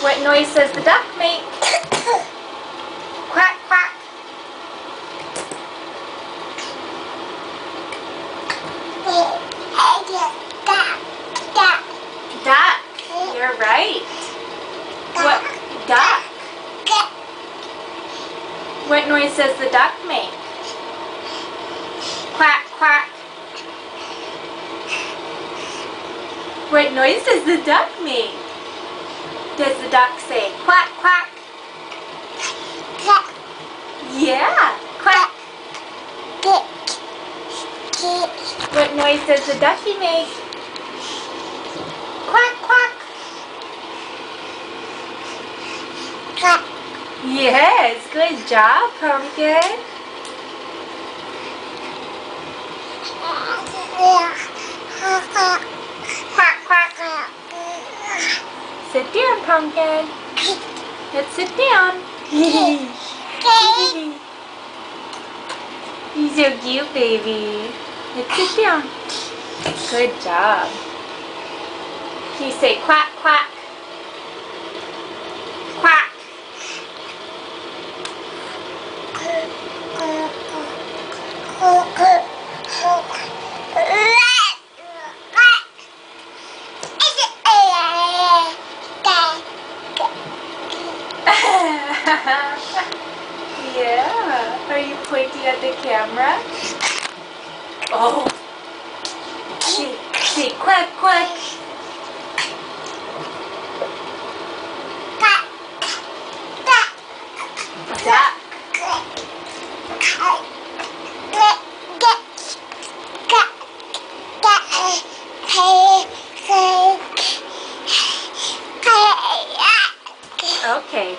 What noise does the duck make? Quack, quack. Duck. You're right. What? Duck. What noise does the duck make? Quack, quack. What noise does the duck make? Does the duck say quack, quack? Yeah, quack. What noise does the ducky make? Quack, quack. Yes, good job, Pumpkin. Quack, quack. Sit down, Pumpkin. Let's sit down. He's so cute, baby. Let's sit down. Good job. Can you say quack, quack? Quack. Yeah. Are you pointing at the camera? Oh. Say quack, quack. Duck. Okay.